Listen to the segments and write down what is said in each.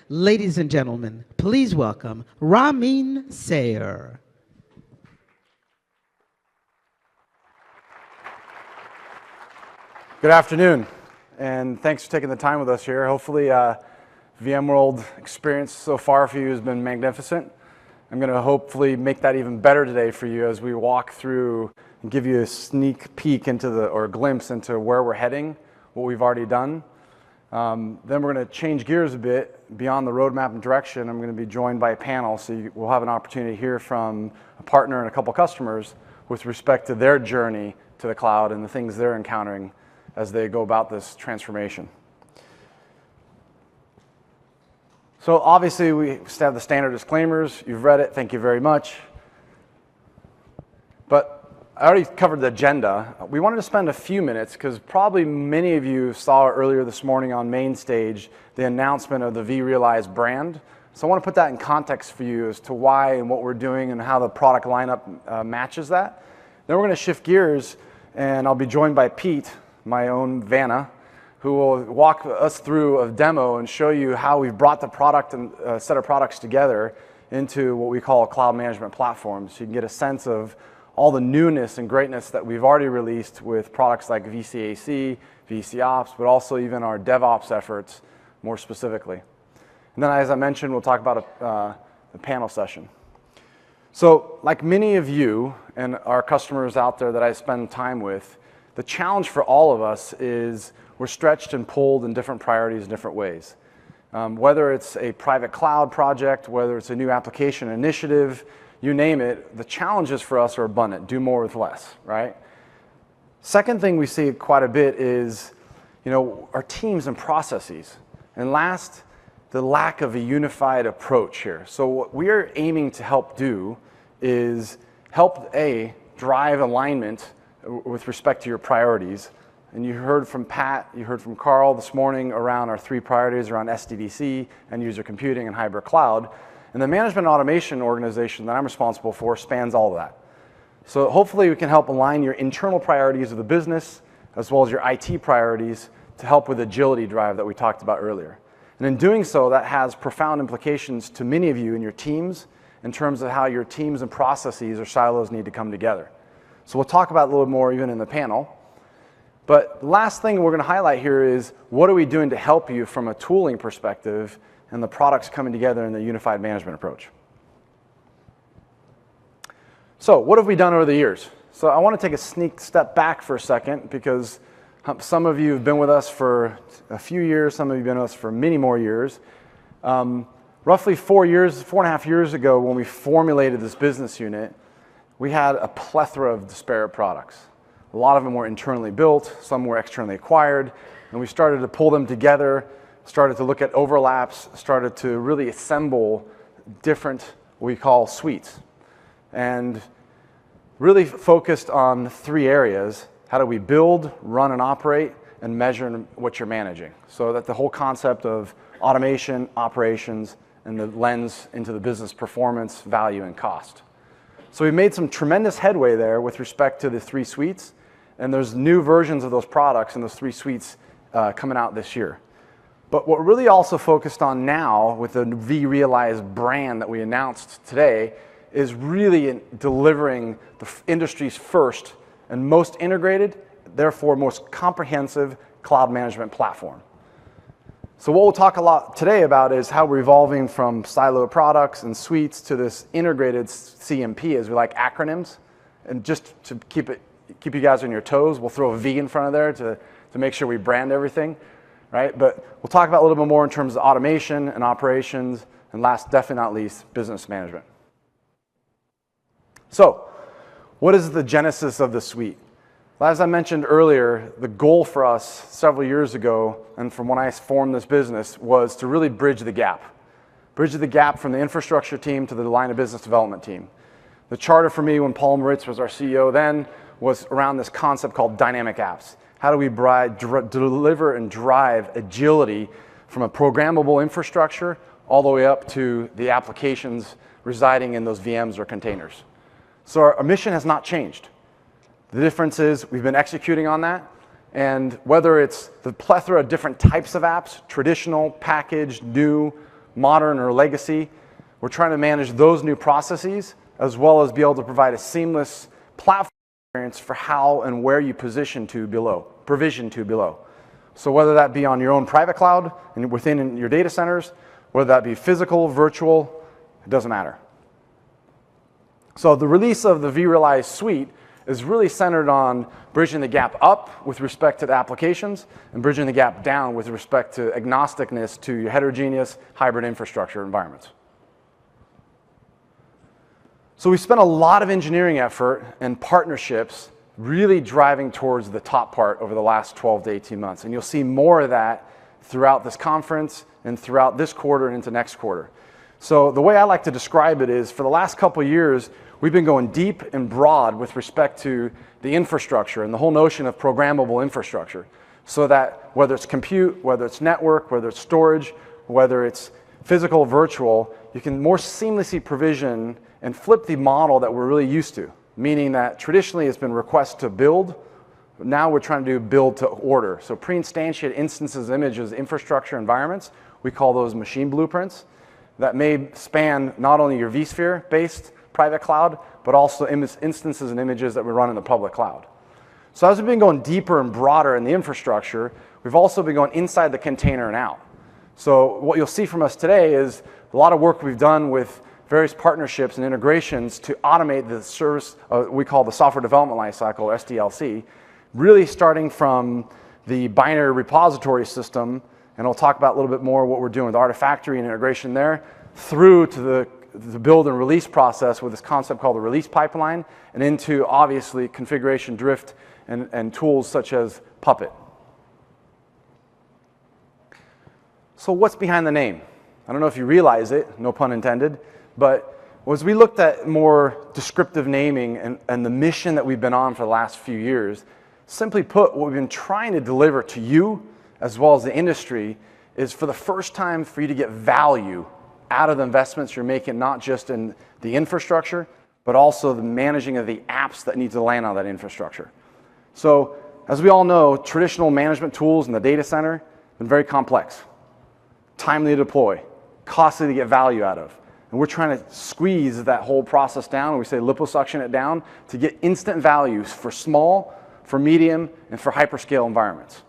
Ladies and gentlemen, please welcome Ramin Sayer. Good afternoon, and thanks for taking the time with us here. Hopefully, VMworld experience so far for you has been magnificent. I'm going to hopefully make that even better today for you as we walk through and give you a sneak peek into or a glimpse into where we're heading, what we've already done. Then we're going to change gears a bit beyond the roadmap and direction. I'm going to be joined by a panel, so we'll have an opportunity to hear from a partner and a couple customers with respect to their journey to the cloud and the things they're encountering as they go about this transformation. So obviously, we have the standard disclaimers. You've read it. Thank you very much. But I already covered the agenda. We wanted to spend a few minutes because probably many of you saw earlier this morning on main stage the announcement of the vRealize brand. So I want to put that in context for you as to why and what we're doing and how the product lineup matches that. Then we're going to shift gears, and I'll be joined by Pete, my own Vanna, who will walk us through a demo and show you how we've brought the product and set of products together into what we call a cloud management platform. So you can get a sense of all the newness and greatness that we've already released with products like VCAC, VCOps, but also even our DevOps efforts more specifically. And then, as I mentioned, we'll talk about a panel session. So like many of you and our customers out there that I spend time with, the challenge for all of us is we're stretched and pulled in different priorities in different ways. Whether it's a private cloud project, whether it's a new application initiative, you name it, the challenges for us are abundant. Do more with less, right? Second thing we see quite a bit is, our teams and processes. And last, the lack of a unified approach here. So what we are aiming to help do is help, drive alignment with respect to your priorities. And you heard from Pat, you heard from Carl this morning around our 3 priorities around SDDC, end user computing, and hybrid cloud. And the management automation organization that I'm responsible for spans all of that. So hopefully we can help align your internal priorities of the business as well as your IT priorities to help with agility drive that we talked about earlier. And in doing so, that has profound implications to many of you and your teams in terms of how your teams and processes or silos need to come together. So we'll talk about it a little more even in the panel. But the last thing we're going to highlight here is what are we doing to help you from a tooling perspective and the products coming together in the unified management approach. So what have we done over the years? So I want to take a sneak step back for a second because some of you have been with us for a few years, some of you have been with us for many more years. Roughly 4.5 years ago when we formulated this business unit, we had a plethora of disparate products. A lot of them were internally built, some were externally acquired, and we started to pull them together, started to look at overlaps, started to really assemble different, what we call suites. And really focused on 3 areas. How do we build, run, and operate, and measure what you're managing? So that the whole concept of automation, operations, and the lens into the business performance, value, and cost. So we've made some tremendous headway there with respect to the 3 suites, and there's new versions of those products and those 3 suites coming out this year. But what we're really also focused on now with the vRealize brand that we announced today is really delivering the industry's first and most integrated, therefore most comprehensive cloud management platform. So what we'll talk a lot today about is how we're evolving from siloed products and suites to this integrated CMP, as we like acronyms. And just to keep you guys on your toes, we'll throw a V in front of there to make sure we brand everything, right? But we'll talk about a little bit more in terms of automation and operations, and last, definitely not least, business management. So what is the genesis of the suite? Well, as I mentioned earlier, the goal for us several years ago, and from when I formed this business, was to really bridge the gap. Bridge the gap from the infrastructure team to the line of business development team. The charter for me when Paul Maritz was our CEO then was around this concept called dynamic apps. How do we deliver and drive agility from a programmable infrastructure all the way up to the applications residing in those VMs or containers? So our mission has not changed. The difference is we've been executing on that, and whether it's the plethora of different types of apps, traditional, packaged, new, modern or legacy. We're trying to manage those new processes as well as be able to provide a seamless platform experience for how and where you provision to below. So whether that be on your own private cloud and within your data centers, whether that be physical, virtual, it doesn't matter. So the release of the vRealize suite is really centered on bridging the gap up with respect to the applications and bridging the gap down with respect to agnosticness to your heterogeneous hybrid infrastructure environments. So we spent a lot of engineering effort and partnerships really driving towards the top part over the last 12 to 18 months. And you'll see more of that throughout this conference and throughout this quarter and into next quarter. So the way I like to describe it is for the last couple of years, we've been going deep and broad with respect to the infrastructure and the whole notion of programmable infrastructure. So that whether it's compute, whether it's network, whether it's storage, whether it's physical, virtual, you can more seamlessly provision and flip the model that we're really used to. Meaning that traditionally it's been request to build, but now we're trying to do build to order. So pre-instantiated instances, images, infrastructure environments, we call those machine blueprints, that may span not only your vSphere-based private cloud, but also instances and images that we run in the public cloud. So as we've been going deeper and broader in the infrastructure, we've also been going inside the container and out. So what you'll see from us today is a lot of work we've done with various partnerships and integrations to automate the service we call the software development lifecycle, or SDLC, really starting from the binary repository system, and I'll talk about a little bit more what we're doing with Artifactory and integration there, through to the build and release process with this concept called the release pipeline, and into obviously configuration drift and tools such as Puppet. So what's behind the name? I don't know if you realize it, no pun intended, but as we looked at more descriptive naming and the mission that we've been on for the last few years, simply put, what we've been trying to deliver to you as well as the industry is for the first time for you to get value out of the investments you're making, not just in the infrastructure, but also the managing of the apps that need to land on that infrastructure. So as we all know, traditional management tools in the data center have been very complex, timely to deploy, costly to get value out of. And we're trying to squeeze that whole process down, and we say liposuction it down to get instant values for small, for medium, and for hyperscale environments.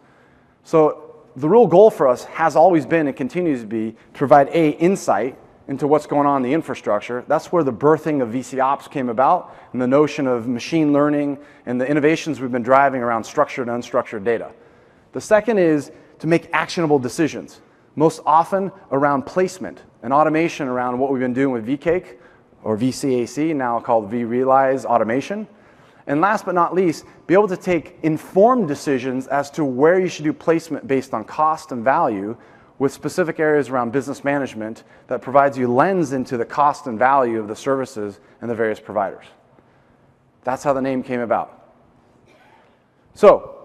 So the real goal for us has always been and continues to be to provide insight into what's going on in the infrastructure. That's where the birthing of VCOps came about, and the notion of machine learning and the innovations we've been driving around structured and unstructured data. The second is to make actionable decisions, most often around placement and automation around what we've been doing with vCake or VCAC, now called vRealize Automation. And last but not least, be able to take informed decisions as to where you should do placement based on cost and value with specific areas around business management that provides you lens into the cost and value of the services and the various providers. That's how the name came about. So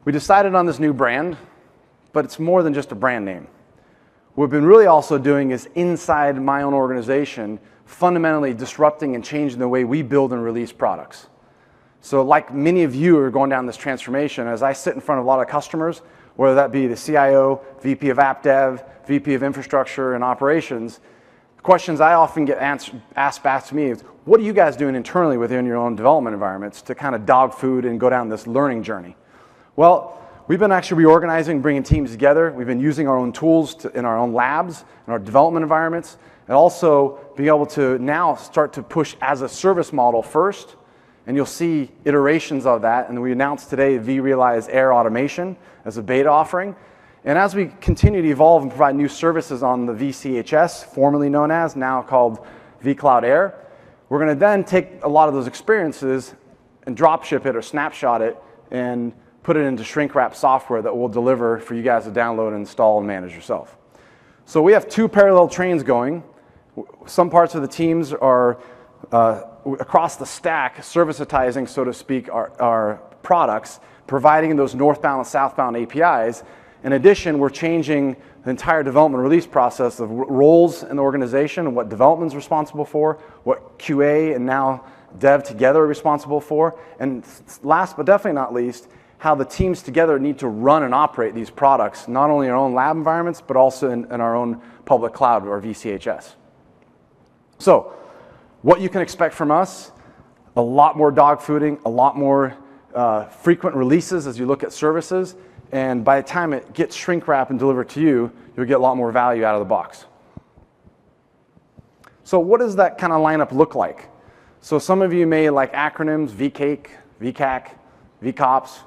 we decided on this new brand, but it's more than just a brand name. What we've been really also doing is inside my own organization, fundamentally disrupting and changing the way we build and release products. So like many of you are going down this transformation, as I sit in front of a lot of customers, whether that be the CIO, VP of App Dev, VP of Infrastructure and Operations, the questions I often get asked back to me is, what are you guys doing internally within your own development environments to kind of dog food and go down this learning journey? Well, we've been actually reorganizing, bringing teams together. We've been using our own tools in our own labs, in our development environments, and also being able to now start to push as a service model first. And you'll see iterations of that. And we announced today vRealize Air Automation as a beta offering. And as we continue to evolve and provide new services on the VCHS, formerly known as, now called vCloud Air, we're going to then take a lot of those experiences and drop ship it or snapshot it and put it into shrink wrap software that we'll deliver for you guys to download and install and manage yourself. So we have two parallel trains going. Some parts of the teams are across the stack, servicitizing, so to speak, our products, providing those northbound and southbound APIs. In addition, we're changing the entire development release process of roles in the organization and what development's responsible for, what QA and now dev together are responsible for, and last but definitely not least, how the teams together need to run and operate these products, not only in our own lab environments, but also in our own public cloud or VCHS. So what you can expect from us, a lot more dog fooding, a lot more frequent releases as you look at services, and by the time it gets shrink wrapped and delivered to you, you'll get a lot more value out of the box. So what does that kind of lineup look like? So some of you may like acronyms, VCAC, VCAC, VCOPS,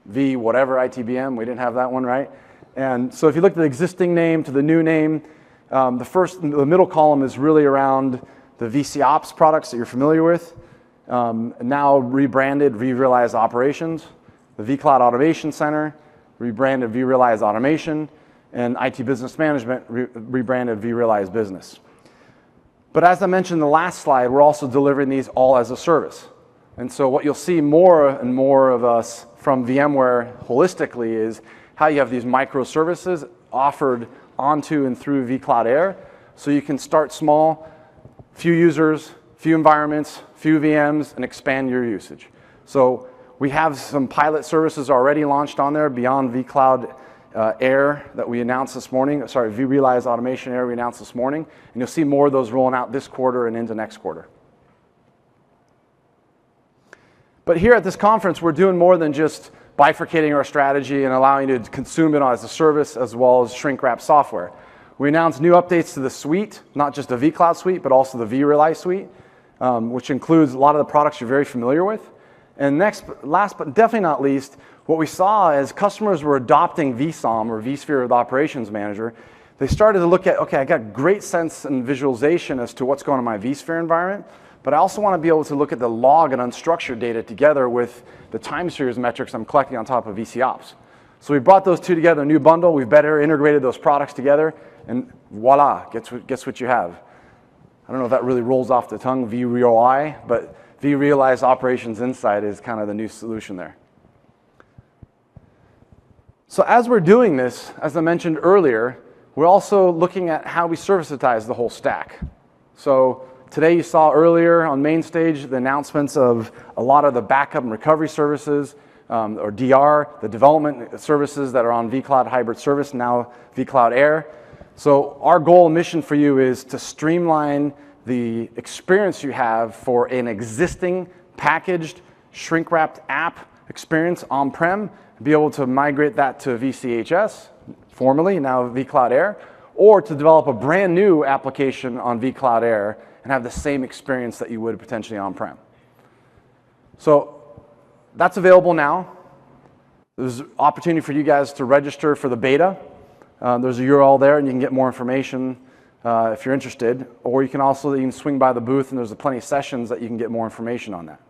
V whatever, ITBM, we didn't have that one, right? And so if you look at the existing name to the new name, the middle column is really around the VCOps products that you're familiar with, now rebranded vRealize Operations, the vCloud Automation Center, rebranded vRealize Automation, and IT Business Management, rebranded vRealize Business. But as I mentioned in the last slide, we're also delivering these all as a service. And so what you'll see more and more of us from VMware holistically is how you have these microservices offered onto and through vCloud Air. So you can start small, few users, few environments, few VMs, and expand your usage. So we have some pilot services already launched on there beyond vCloud Air that we announced this morning. Sorry, vRealize Automation Air we announced this morning. And you'll see more of those rolling out this quarter and into next quarter. But here at this conference, we're doing more than just bifurcating our strategy and allowing you to consume it as a service as well as shrink-wrap software. We announced new updates to the suite, not just the vCloud suite, but also the vRealize suite, which includes a lot of the products you're very familiar with. And last but definitely not least, what we saw as customers were adopting vSOM or vSphere with Operations Manager, they started to look at, okay, I got great sense and visualization as to what's going on in my vSphere environment, but I also want to be able to look at the log and unstructured data together with the time series metrics I'm collecting on top of VCOps. So we brought those two together, a new bundle. We've better integrated those products together, and voila, guess what you have. I don't know if that really rolls off the tongue, vRealize, but vRealize Operations Insight is kind of the new solution there. So as we're doing this, as I mentioned earlier, we're also looking at how we servicitize the whole stack. So today you saw earlier on main stage the announcements of a lot of the backup and recovery services, or DR, the development services that are on vCloud Hybrid Service, now vCloud Air. So our goal and mission for you is to streamline the experience you have for an existing packaged shrink-wrapped app experience on-prem, be able to migrate that to VCHS, formerly now vCloud Air, or to develop a brand new application on vCloud Air and have the same experience that you would potentially on-prem. So that's available now. There's an opportunity for you guys to register for the beta. There's a URL there, and you can get more information if you're interested. Or you can also even swing by the booth, and there's plenty of sessions that you can get more information on that.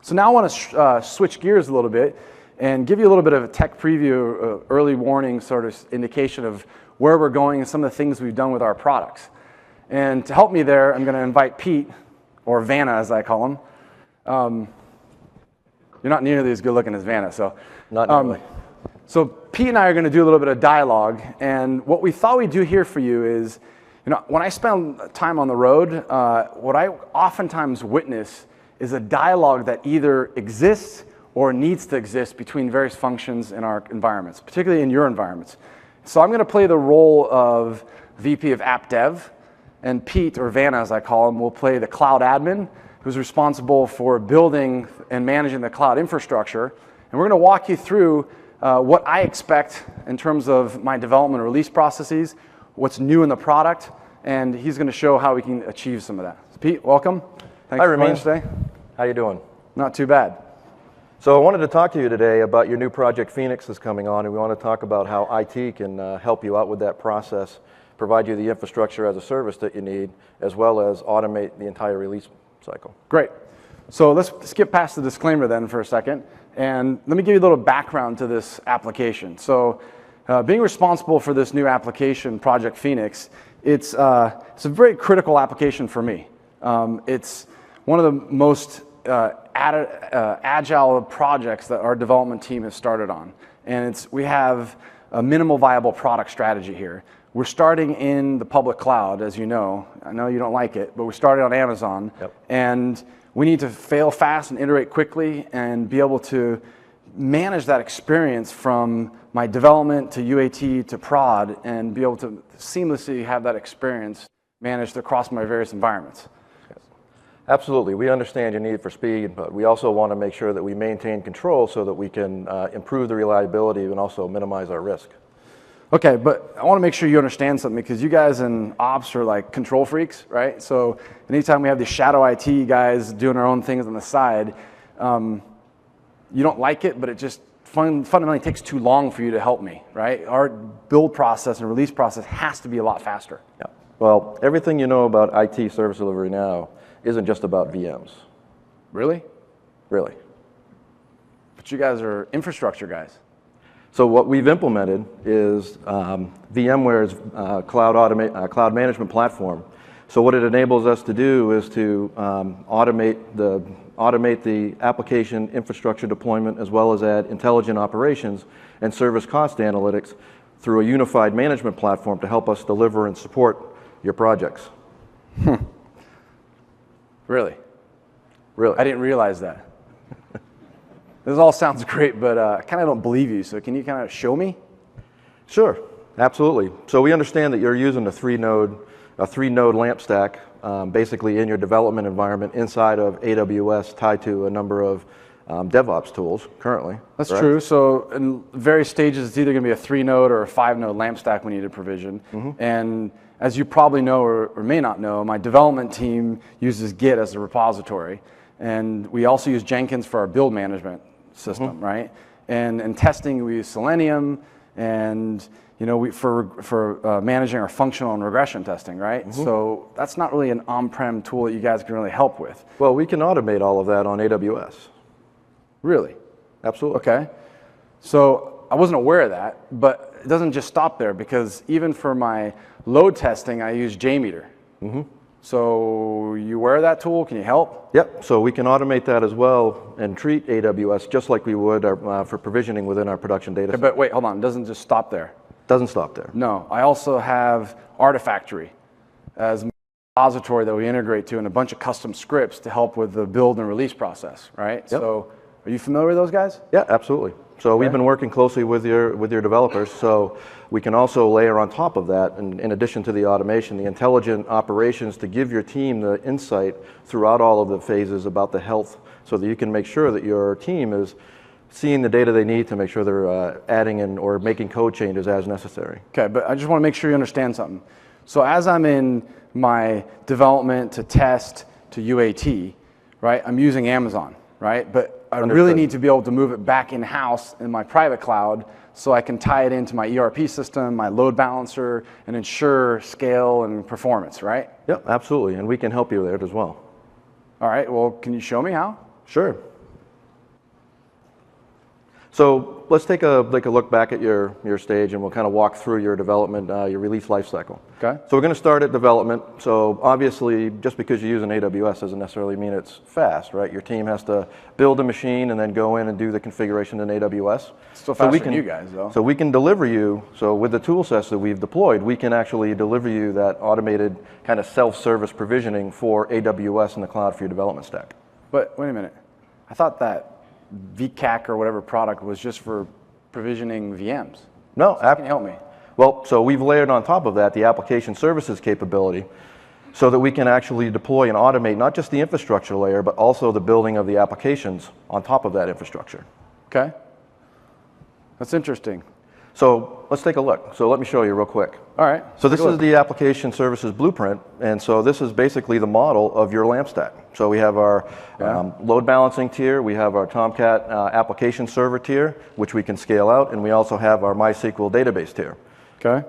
So now I want to switch gears a little bit and give you a little bit of a tech preview, early warning sort of indication of where we're going and some of the things we've done with our products. And to help me there, I'm going to invite Pete, or Vanna as I call him. You're not nearly as good looking as Vanna, so. Not nearly. So Pete and I are going to do a little bit of dialogue, and what we thought we'd do here for you is, when I spend time on the road, what I oftentimes witness is a dialogue that either exists or needs to exist between various functions in our environments, particularly in your environments. So I'm going to play the role of VP of App Dev, and Pete, or Vanna as I call him, will play the cloud admin, who's responsible for building and managing the cloud infrastructure. And we're going to walk you through what I expect in terms of my development and release processes, what's new in the product, and he's going to show how we can achieve some of that. So Pete, welcome. Thanks for joining us today. How you doing? Not too bad. So I wanted to talk to you today about your new Project Phoenix that's coming on, and we want to talk about how IT can help you out with that process, provide you the infrastructure as a service that you need, as well as automate the entire release cycle. Great. So let's skip past the disclaimer then for a second, and let me give you a little background to this application. So being responsible for this new application, Project Phoenix, it's a very critical application for me. It's one of the most agile projects that our development team has started on. And we have a minimal viable product strategy here. We're starting in the public cloud, as you know. I know you don't like it, but we started on Amazon. Yep. And we need to fail fast and iterate quickly and be able to manage that experience from my development to UAT to prod and be able to seamlessly have that experience managed across my various environments. Absolutely. We understand your need for speed, but we also want to make sure that we maintain control so that we can improve the reliability and also minimize our risk. Okay, but I want to make sure you understand something because you guys in ops are like control freaks, right? So anytime we have these shadow IT guys doing their own things on the side, you don't like it, but it just fundamentally takes too long for you to help me, right? Our build process and release process has to be a lot faster. Yeah. Well, everything you know about IT service delivery now isn't just about VMs. Really? Really. But you guys are infrastructure guys. So what we've implemented is VMware's cloud management platform. So what it enables us to do is to automate the application infrastructure deployment as well as add intelligent operations and service cost analytics through a unified management platform to help us deliver and support your projects. Really? Really? I didn't realize that. This all sounds great, but I kind of don't believe you. So can you kind of show me? Sure, absolutely. So we understand that you're using a three-node lamp stack, basically in your development environment inside of AWS, tied to a number of DevOps tools currently. That's correct? true. So in various stages, it's either going to be a 3-node or a 5-node lamp stack we need to provision. And as you probably know or may not know, my development team uses Git as a repository. And we also use Jenkins for our build management system, right? And in testing, we use Selenium, and for managing our functional and regression testing, right? So that's not really an on-prem tool that you guys can really help with. Well, we can automate all of that on AWS. Really? Absolutely. Okay. So I wasn't aware of that, but it doesn't just stop there because even for my load testing, I use JMeter. So you aware of that tool? Can you help? Yep, so we can automate that as well and treat AWS just like we would for provisioning within our production data set. But wait, hold on. It doesn't just stop there. Doesn't stop there. No, I also have Artifactory as a repository that we integrate to and a bunch of custom scripts to help with the build and release process, right? Yep. So are you familiar with those guys? Yeah, absolutely. So we've been working closely with your developers, so we can also layer on top of that, and in addition to the automation, the intelligent operations to give your team the insight throughout all of the phases about the health so that you can make sure that your team is seeing the data they need to make sure they're adding in or making code changes as necessary. Okay, but I just want to make sure you understand something. So as I'm in my development to test to UAT, right, I'm using Amazon, right? But I really need to be able to move it back in-house in my private cloud so I can tie it into my ERP system, my load balancer, and ensure scale and performance, right? Yep, absolutely, and we can help you there as well. All right, well, can you show me how? Sure. So let's take a look back at your stage, and we'll kind of walk through your development, your release lifecycle. Okay. So we're going to start at development. So obviously, just because you use an AWS doesn't necessarily mean it's fast, right? Your team has to build a machine and then go in and do the configuration in AWS. Still faster than you guys, though. So we can deliver you, so with the tool sets that we've deployed, we can actually deliver you that automated kind of self-service provisioning for AWS in the cloud for your development stack. But wait a minute. I thought that VCAC or whatever product was just for provisioning VMs. No, Can you help me? Well, so we've layered on top of that the application services capability so that we can actually deploy and automate not just the infrastructure layer, but also the building of the applications on top of that infrastructure. Okay. That's interesting. So let's take a look. So let me show you real quick. All right. So this is the application services blueprint, and so this is basically the model of your LAMP stack. So we have our load balancing tier, we have our Tomcat application server tier, which we can scale out, and we also have our MySQL database tier. Okay.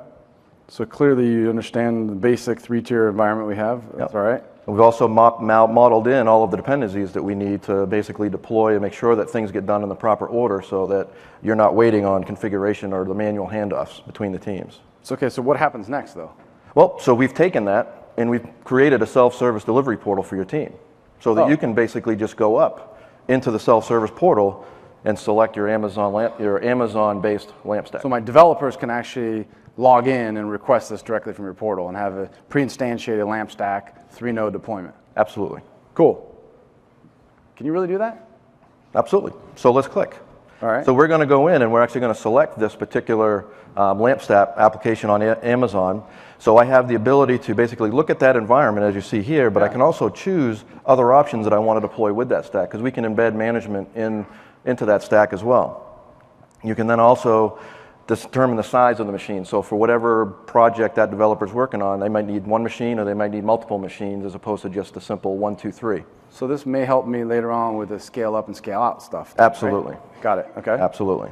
So clearly you understand the basic 3-tier environment we have. That's all right. And we've also modeled in all of the dependencies that we need to basically deploy and make sure that things get done in the proper order so that you're not waiting on configuration or the manual handoffs between the teams. So, okay, so what happens next, though? Well, so we've taken that and we've created a self-service delivery portal for your team so that you can basically just go up into the self-service portal and select your Amazon-based LAMP stack. So my developers can actually log in and request this directly from your portal and have a pre-instantiated LAMP stack 3-node deployment. Absolutely. Cool. Can you really do that? Absolutely. So let's click. All right. So we're going to go in and we're actually going to select this particular LampStack application on Amazon. So I have the ability to basically look at that environment as you see here, but I can also choose other options that I want to deploy with that stack, because we can embed management into that stack as well. You can then also determine the size of the machine. So for whatever project that developer's working on, they might need one machine or they might need multiple machines as opposed to just a simple 1, 2, 3. So this may help me later on with the scale up and scale out stuff. Absolutely. Right? Got it. Okay. Absolutely.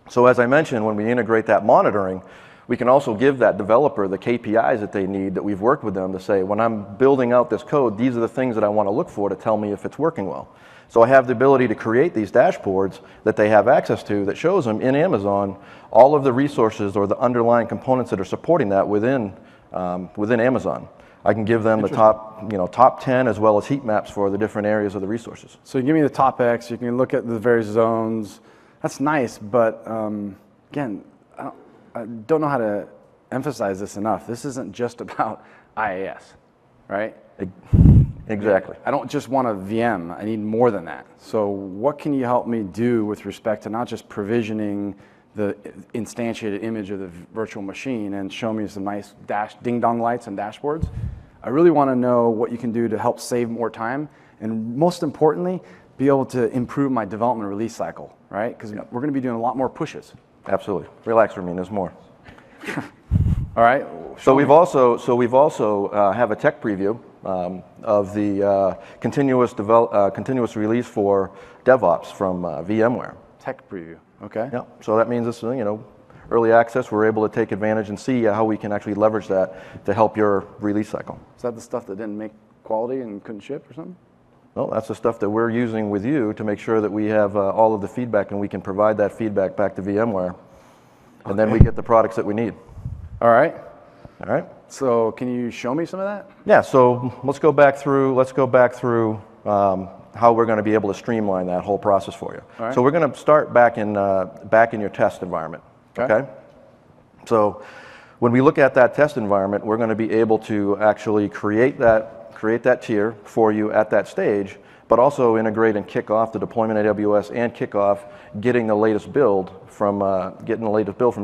So as I mentioned, when we integrate that monitoring, we can also give that developer the KPIs that they need, that we've worked with them to say, when I'm building out this code, these are the things that I want to look for to tell me if it's working well. So I have the ability to create these dashboards that they have access to that shows them in Amazon all of the resources or the underlying components that are supporting that within Amazon. I can give them the top 10 as well as heat maps for the different areas of the resources. So you give me the top X, you can look at the various zones. That's nice, but again, I don't know how to emphasize this enough. This isn't just about IaaS, right? Exactly. I don't just want a VM. I need more than that. So what can you help me do with respect to not just provisioning the instantiated image of the virtual machine and show me some nice ding-dong lights and dashboards? I really want to know what you can do to help save more time, and most importantly, be able to improve my development release cycle, right? Because we're going to be doing a lot more pushes. Absolutely. Relax, Ramin, there's more. All right. So we've also have a tech preview of the continuous release for DevOps from VMware. Tech preview. Okay. Yeah. So that means it's early access. We're able to take advantage and see how we can actually leverage that to help your release cycle. Is that the stuff that didn't make quality and couldn't ship or something? Well, that's the stuff that we're using with you to make sure that we have all of the feedback and we can provide that feedback back to VMware, and then we get the products that we need. All right. All right. So can you show me some of that? Yeah. So let's go back through how we're going to be able to streamline that whole process for you. All right. So we're going to start back in your test environment. Okay. So when we look at that test environment, we're going to be able to actually create that tier for you at that stage, but also integrate and kick off the deployment AWS and kick off getting the latest build from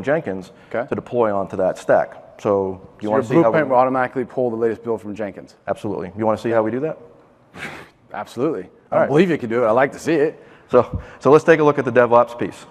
Jenkins to deploy onto that stack. So you want to see how Blueprint will automatically pull the latest build from Jenkins? Absolutely. You want to see how we do that? Absolutely. I don't believe you can do it. I like to see it. So let's take a look at the DevOps piece.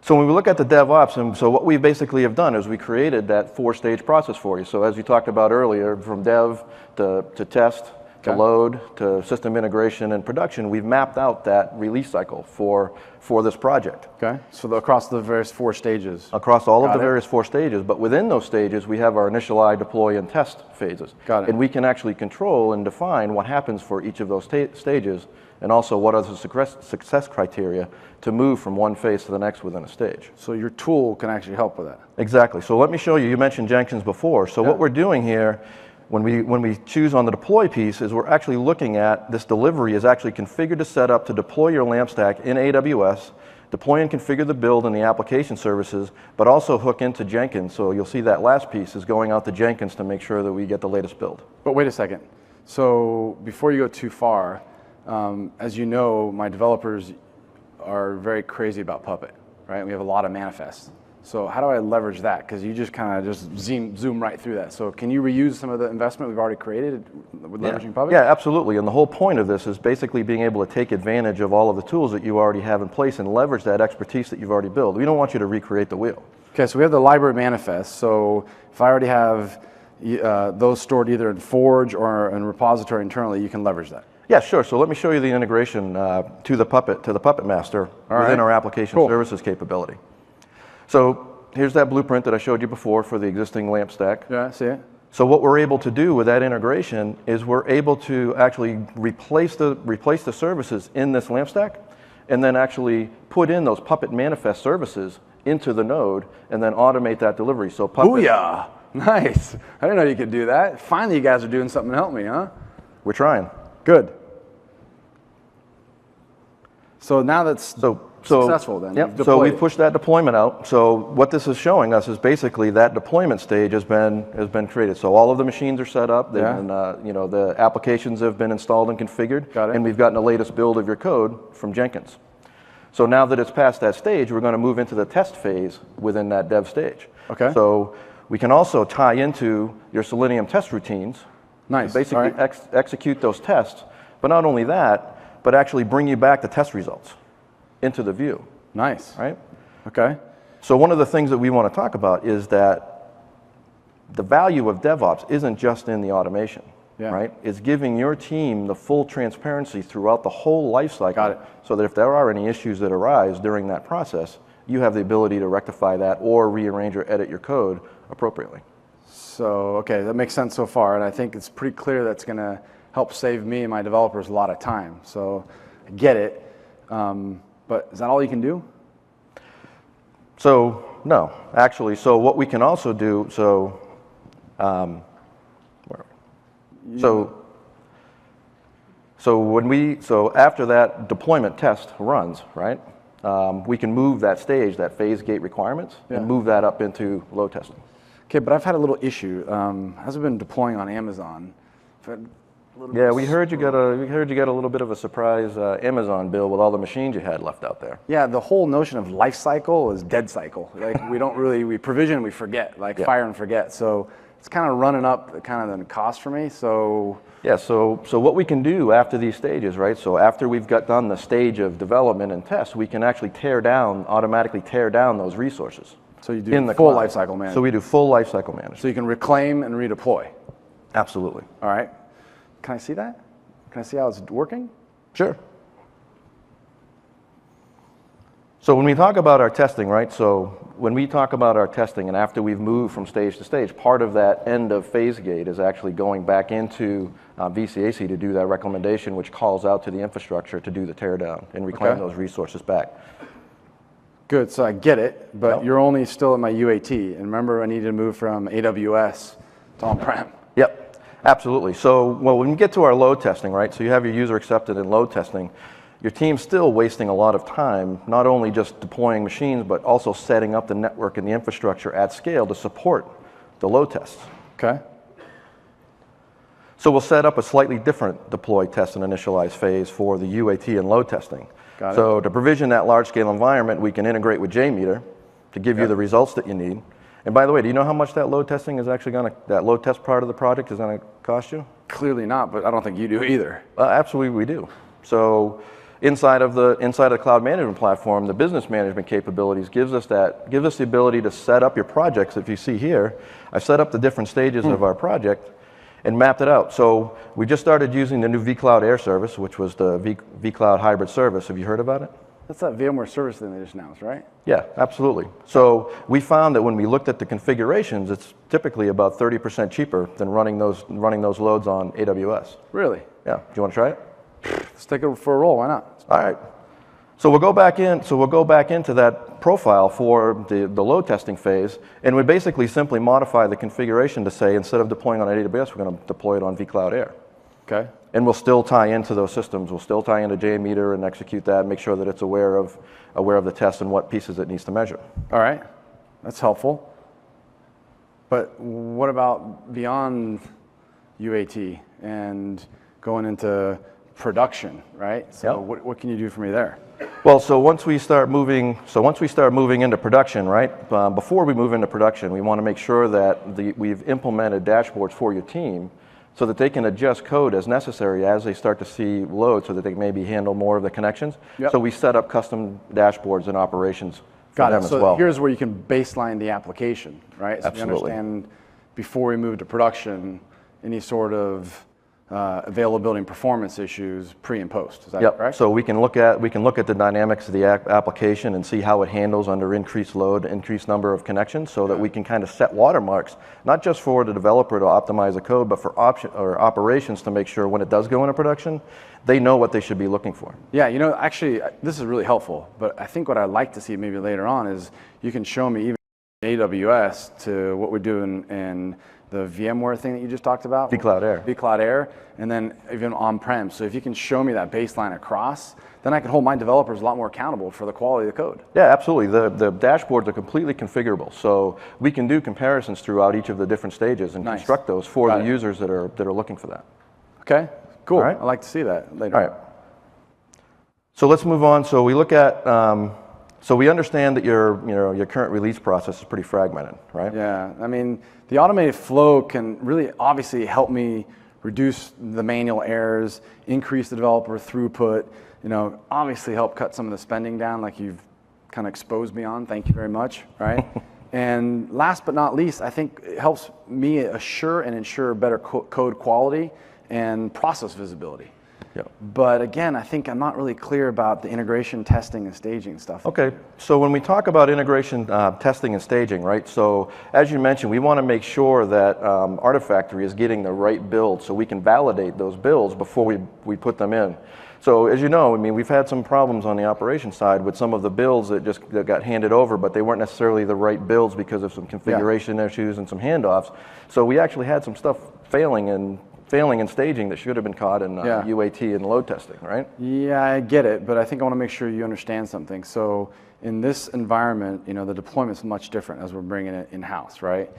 So when we look at the DevOps, and so what we basically have done is we created that 4-stage process for you. So as you talked about earlier, from dev to test to load to system integration and production, we've mapped out that release cycle for this project. Okay. So across the various 4 stages. Across all of the various 4 stages, but within those stages, we have our initialize, deploy, and test phases. Got it. And we can actually control and define what happens for each of those stages, and also what are the success criteria to move from one phase to the next within a stage. So your tool can actually help with that. Exactly. So let me show you. You mentioned Jenkins before. So what we're doing here, when we choose on the deploy piece, is we're actually looking at this delivery is actually configured to set up to deploy your LampStack in AWS, deploy and configure the build and the application services, but also hook into Jenkins. So you'll see that last piece is going out to Jenkins to make sure that we get the latest build. But wait a second. So before you go too far, as you know, my developers are very crazy about Puppet, right? We have a lot of manifests. So how do I leverage that? Because you just kind of just zoom right through that. So can you reuse some of the investment we've already created with leveraging Puppet? Yeah, absolutely. And the whole point of this is basically being able to take advantage of all of the tools that you already have in place and leverage that expertise that you've already built. We don't want you to recreate the wheel. Okay, so we have the library manifest. So if I already have those stored either in Forge or in repository internally, you can leverage that. Yeah, sure. So let me show you the integration to the Puppet Master within our application services capability. So here's that blueprint that I showed you before for the existing LampStack. Yeah, I see it. So what we're able to do with that integration is we're able to actually replace the services in this LampStack, and then actually put in those Puppet manifest services into the node, and then automate that delivery. So Puppet. Booyah! Nice. I didn't know you could do that. Finally, you guys are doing something to help me, huh? We're trying. Good. So now that's successful then. Yep. So we pushed that deployment out. So what this is showing us is basically that deployment stage has been created. So all of the machines are set up. They've been, the applications have been installed and configured. Got it. And we've gotten the latest build of your code from Jenkins. So now that it's past that stage, we're going to move into the test phase within that dev stage. Okay. So we can also tie into your Selenium test routines. Nice. Basically All right. execute those tests, but not only that, but actually bring you back the test results into the view. Nice. Right? Okay. So one of the things that we want to talk about is that the value of DevOps isn't just in the automation, right? It's giving your team the full transparency throughout the whole life cycle. Got it. So that if there are any issues that arise during that process, you have the ability to rectify that or rearrange or edit your code appropriately. So, okay, that makes sense so far, and I think it's pretty clear that's going to help save me and my developers a lot of time. So I get it, but is that all you can do? So no, actually, so what we can also do, so so after that deployment test runs, right? We can move that stage, that phase gate requirements, and move that up into load testing. Okay, but I've had a little issue. How's it been deploying on Amazon? Yeah, we heard you got a little bit of a surprise Amazon bill with all the machines you had left out there. Yeah, the whole notion of life cycle is dead cycle. Like we provision, we forget, like fire and forget. So it's kind of running up kind of the cost for me. So yeah, so what we can do after these stages, right? So after we've got done the stage of development and test, we can actually automatically tear down those resources. So you do in the full cloud. lifecycle management. So we do full lifecycle management. So you can reclaim and redeploy. Absolutely. All right. Can I see that? Can I see how it's working? Sure. So when we talk about our testing, right? So when we talk about our testing and after we've moved from stage to stage, part of that end of phase gate is actually going back into VCAC to do that recommendation, which calls out to the infrastructure to do the teardown and reclaim those resources back. Good, so I get it, but you're only still in my UAT. And remember, I need to move from AWS to on-prem. Yep, absolutely. So well, when we get to our load testing, right? So you have your user accepted and load testing. Your team's still wasting a lot of time, not only just deploying machines, but also setting up the network and the infrastructure at scale to support the load tests. Okay. So we'll set up a slightly different deploy, test, and initialize phase for the UAT and load testing. Got it. So to provision that large-scale environment, we can integrate with JMeter to give you the results that you need. And by the way, do you know how much that load testing is actually that load test part of the project is going to cost you? Clearly not, but I don't think you do either. Absolutely, we do. So inside of the cloud management platform, the business management capabilities gives us the ability to set up your projects. If you see here, I've set up the different stages of our project and mapped it out. So we just started using the new vCloud Air service, which was the vCloud hybrid service. Have you heard about it? That's that VMware service thing they just announced, right? Yeah, absolutely. So we found that when we looked at the configurations, it's typically about 30% cheaper than running those loads on AWS. Really? Yeah. Do you want to try it? Let's take it for a roll. Why not? All right. So we'll go back into that profile for the load testing phase, and we basically simply modify the configuration to say instead of deploying on AWS, we're going to deploy it on vCloud Air. Okay. And we'll still tie into those systems. We'll still tie into JMeter and execute that, make sure that it's aware of the test and what pieces it needs to measure. All right. That's helpful. But what about beyond UAT and going into production, right? So what can you do for me there? Well, so once we start moving into production, right? Before we move into production, we want to make sure that we've implemented dashboards for your team so that they can adjust code as necessary as they start to see load, so that they can maybe handle more of the connections. Yep. So we set up custom dashboards and operations for them as so well. here's where you can baseline the application, right? So Absolutely. you understand before we move to production any sort of availability and performance issues pre and post. Is that correct? So we can look at the dynamics of the application and see how it handles under increased load, increased number of connections, so that we can kind of set watermarks, not just for the developer to optimize the code, but for operations to make sure when it does go into production, they know what they should be looking for. Yeah, actually, this is really helpful. But I think what I'd like to see maybe later on is you can show me even AWS to what we do in the VMware thing that you just talked about. vCloud Air. vCloud Air, and then even on-prem. So if you can show me that baseline across, then I can hold my developers a lot more accountable for the quality of the code. Yeah, absolutely. The dashboards are completely configurable. So we can do comparisons throughout each of the different stages and construct those for the users that are looking for that. Okay, cool. All right. I'd like to see that later. All right. So let's move on. So we look at, so we understand that your current release process is pretty fragmented, right? Yeah, I mean, the automated flow can really obviously help me reduce the manual errors, increase the developer throughput, obviously help cut some of the spending down like you've kind of exposed me on. Thank you very much, right? And last but not least, I think it helps me assure and ensure better code quality and process visibility. Yeah. But again, I think I'm not really clear about the integration, testing, and staging stuff. Okay, so when we talk about integration, testing, and staging, right? So as you mentioned, we want to make sure that Artifactory is getting the right build so we can validate those builds before we put them in. So as you know, I mean, we've had some problems on the operations side with some of the builds that got handed over, but they weren't necessarily the right builds because of some configuration issues and some handoffs. So we actually had some stuff failing in staging that should have been caught in UAT and load testing, right? Yeah, I get it, but I think I want to make sure you understand something. So in this environment, the deployment is much different as we're bringing it in-house, right?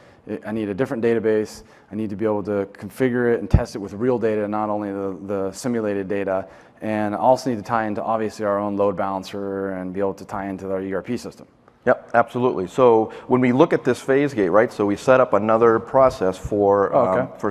I need a different database. I need to be able to configure it and test it with real data, not only the simulated data. And I also need to tie into, obviously, our own load balancer and be able to tie into our ERP system. Yep, absolutely. So when we look at this phase gate, right, so we set up another process for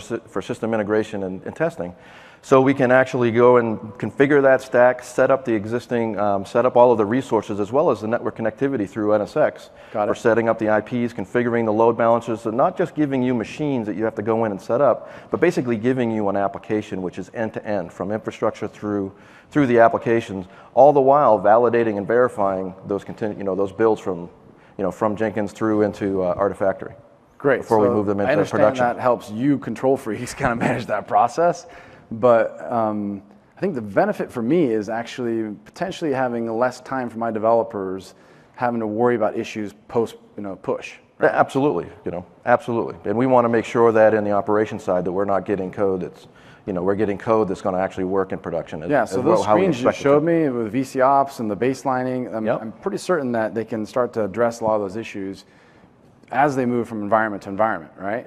system integration and testing. So we can actually go and configure that stack, set up the existing, set up all of the resources as well as the network connectivity through NSX. Got it. For setting up the IPs, configuring the load balancers, so not just giving you machines that you have to go in and set up, but basically giving you an application which is end-to-end, from infrastructure through the applications, all the while validating and verifying those those builds from Jenkins through into Artifactory. Great. Before we move them into production. I understand that helps you control freaks kind of manage that process, but I think the benefit for me is actually potentially having less time for my developers having to worry about issues post push. Right? Absolutely, absolutely. And we want to make sure that in the operations side that we're not getting code that's we're getting code that's going to actually work in production. Yeah, so those screens you showed me with VCOps and the baselining, I'm pretty certain that they can start to address a lot of those issues as they move from environment to environment, right?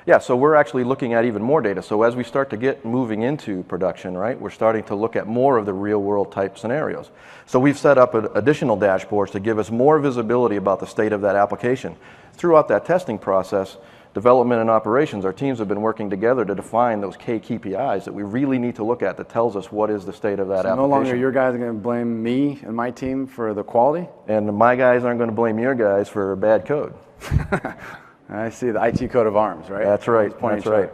Yeah, so we're actually looking at even more data. So as we start to get moving into production, right, we're starting to look at more of the real world type scenarios. So we've set up additional dashboards to give us more visibility about the state of that application. Throughout that testing process, development and operations, our teams have been working together to define those KPIs that we really need to look at that tells us what is the state of that application. No longer your guys are going to blame me and my team for the quality? And my guys aren't going to blame your guys for bad code. I see the IT coat of arms, right? That's right. That's right.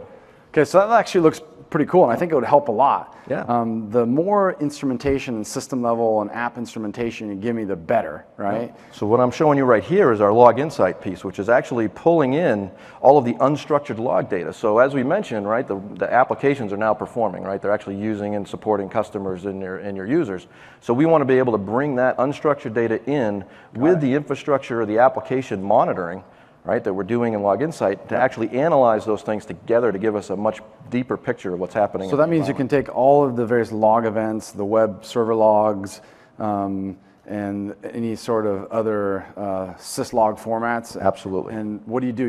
Okay, so that actually looks pretty cool, and I think it would help a lot. Yeah. The more instrumentation and system level and app instrumentation you give me, the better, right? So what I'm showing you right here is our log insight piece, which is actually pulling in all of the unstructured log data. So as we mentioned, right, the applications are now performing, right? They're actually using and supporting customers and your users. So we want to be able to bring that unstructured data in with the infrastructure or the application monitoring, right, that we're doing in Log Insight to actually analyze those things together to give us a much deeper picture of what's happening. So that means you can take all of the various log events, the web server logs, and any sort of other syslog formats. Absolutely. And what do?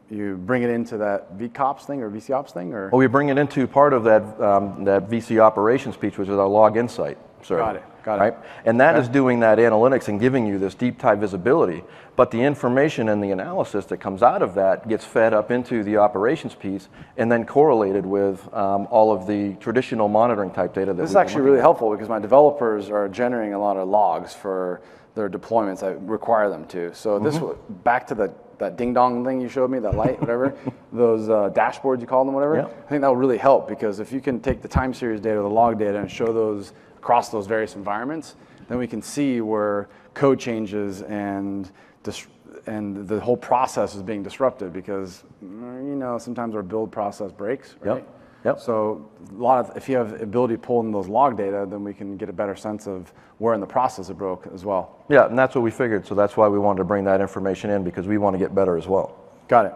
You bring it into that VCOPS thing or VCOps thing, or? Well, we bring it into part of that that VC operations piece, which is our Log Insight. Got it. Right? And that is doing that analytics and giving you this deep dive visibility. But the information and the analysis that comes out of that gets fed up into the operations piece and then correlated with all of the traditional monitoring type data. This is actually really helpful because my developers are generating a lot of logs for their deployments. I require them to. So this back to that ding dong thing you showed me, that light, whatever, those dashboards you call them, whatever. Yeah. I think that will really help because if you can take the time series data, the log data, and show those across those various environments, then we can see where code changes and the whole process is being disrupted because sometimes our build process breaks, right? Yep. So if you have ability to pull in those log data, then we can get a better sense of where in the process it broke as well. Yeah, and that's what we figured. So that's why we wanted to bring that information in because we want to get better as well. Got it.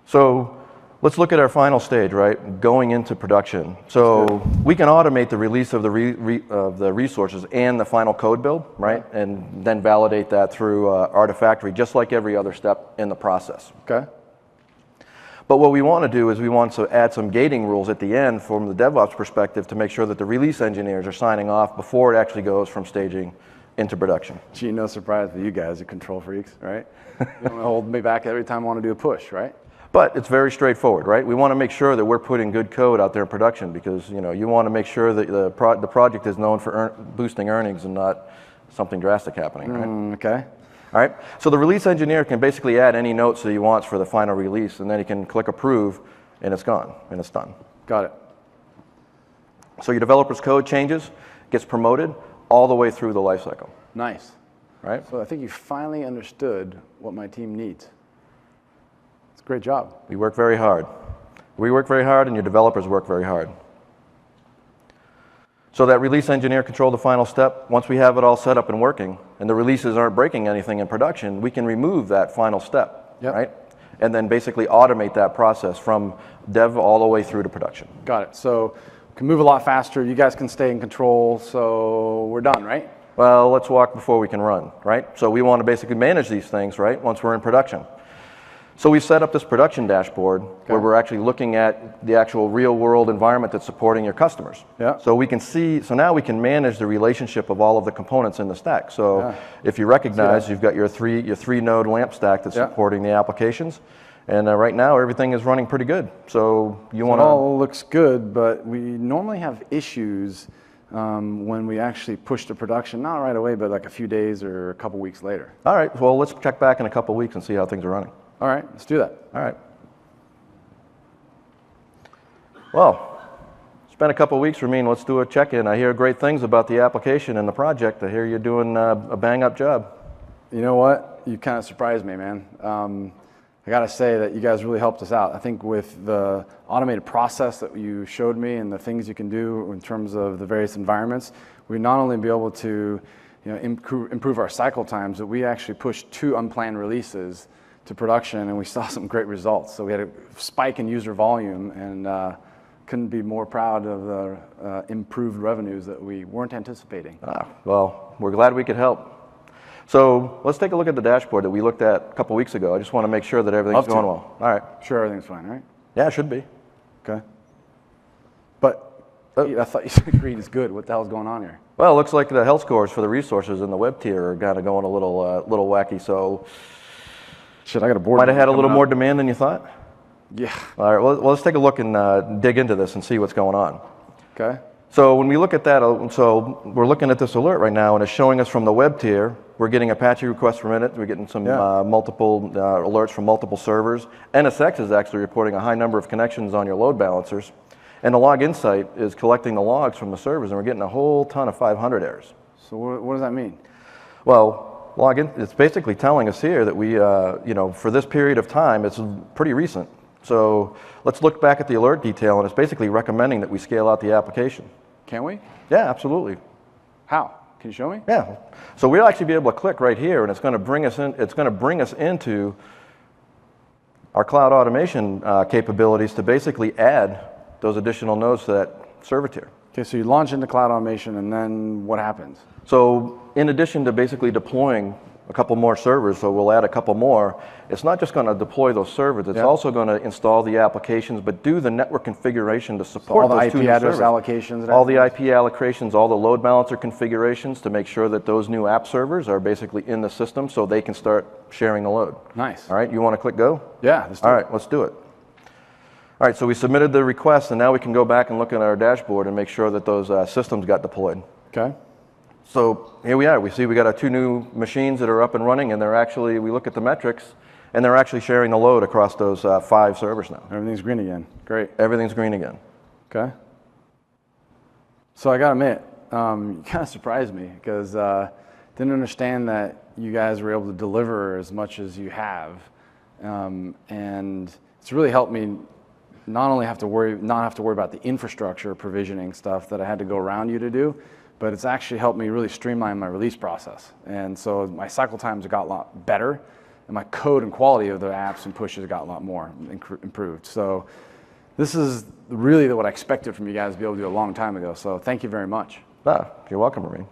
So let's look at our final stage, right? Going into production. So we can automate the release of the resources and the final code build, right? And then validate that through Artifactory, just like every other step in the process. Okay. But what we want to do is we want to add some gating rules at the end from the DevOps perspective to make sure that the release engineers are signing off before it actually goes from staging into production. Gee, no surprise to you guys, the control freaks, right? You don't hold me back every time I want to do a push, right? But it's very straightforward, right? We want to make sure that we're putting good code out there in production because you want to make sure that the project is known for boosting earnings and not something drastic happening, right? Okay. All right. So the release engineer can basically add any notes that he wants for the final release, and then he can click approve, and it's gone, and it's done. Got it. So your developer's code changes, gets promoted all the way through the lifecycle. Nice. Right? So I think you finally understood what my team needs. It's a great job. We work very hard. We work very hard, and your developers work very hard. So that release engineer control the final step. Once we have it all set up and working, and the releases aren't breaking anything in production, we can remove that final step, right? And then basically automate that process from dev all the way through to production. Got it. So we can move a lot faster. You guys can stay in control. So we're done, right? Well, let's walk before we can run, right? So we want to basically manage these things, right, once we're in production. So we set up this production dashboard where we're actually looking at the actual real world environment that's supporting your customers. Yeah. So we can see, so now we can manage the relationship of all of the components in the stack. So if you recognize, you've got your three node lamp stack that's supporting the applications. And right now everything is running pretty good. So you want to... It all looks good, but we normally have issues when we actually push to production, not right away, but like a few days or a couple weeks later. All right, well, let's check back in a couple weeks and see how things are running. All right, let's do that. All right. Well, it's been a couple of weeks, Ramin. Let's do a check-in. I hear great things about the application and the project. I hear you're doing a bang-up job. You know what? You kind of surprised me, man. I got to say that you guys really helped us out. I think with the automated process that you showed me and the things you can do in terms of the various environments, we not only be able to improve our cycle times, but we actually pushed 2 unplanned releases to production, and we saw some great results. So we had a spike in user volume, and couldn't be more proud of the improved revenues that we weren't anticipating. Well, we're glad we could help. So let's take a look at the dashboard that we looked at a couple weeks ago. I just want to make sure that everything's going well. All right. Sure, everything's fine, right? Yeah, it should be. Okay. But I thought you said green is good. What the hell's going on here? Well, it looks like the health scores for the resources in the web tier are kind of going a little wacky. So shit, I got a board. Might have had a little more demand than you thought? Yeah. All right, well, let's take a look and dig into this and see what's going on. Okay. So when we look at that, so we're looking at this alert right now, and it's showing us from the web tier, we're getting Apache requests per minute, we're getting some multiple alerts from multiple servers. NSX is actually reporting a high number of connections on your load balancers. And the Log Insight is collecting the logs from the servers, and we're getting a whole ton of 500 errors. So what does that mean? Well, it's basically telling us here that we, for this period of time, it's pretty recent. So let's look back at the alert detail, and it's basically recommending that we scale out the application. Can we? Yeah, absolutely. How? Can you show me? Yeah. So we'll actually be able to click right here, and it's going to bring us in. It's going to bring us into our cloud automation capabilities to basically add those additional nodes to that server tier. Okay, so you launch into cloud automation, and then what happens? So in addition to basically deploying a couple more servers, so we'll add a couple more, it's not just going to deploy those servers, it's also going to install the applications, but do the network configuration to support all the those IP two new address servers. allocations and all the IP allocations, all the load balancer configurations to make sure that those new app servers are basically in the system so they can start sharing the load. Nice. All right, you want to click go? Yeah, let's do All it. right, let's do it. All right, so we submitted the request, and now we can go back and look at our dashboard and make sure that those systems got deployed. Okay. So here we are. We see we got our 2 new machines that are up and running, and they're actually, we look at the metrics, and they're actually sharing the load across those 5 servers now. Everything's green again. Great. Everything's green again. Okay. So I got to admit, you kind of surprised me because didn't understand that you guys were able to deliver as much as you have, and it's really helped me not only not have to worry about the infrastructure provisioning stuff that I had to go around you to do, but it's actually helped me really streamline my release process. And so my cycle times have got a lot better, and my code and quality of the apps and pushes got a lot more improved. So this is really what I expected from you guys to be able to do a long time ago. So thank you very much. You're welcome, Ramin.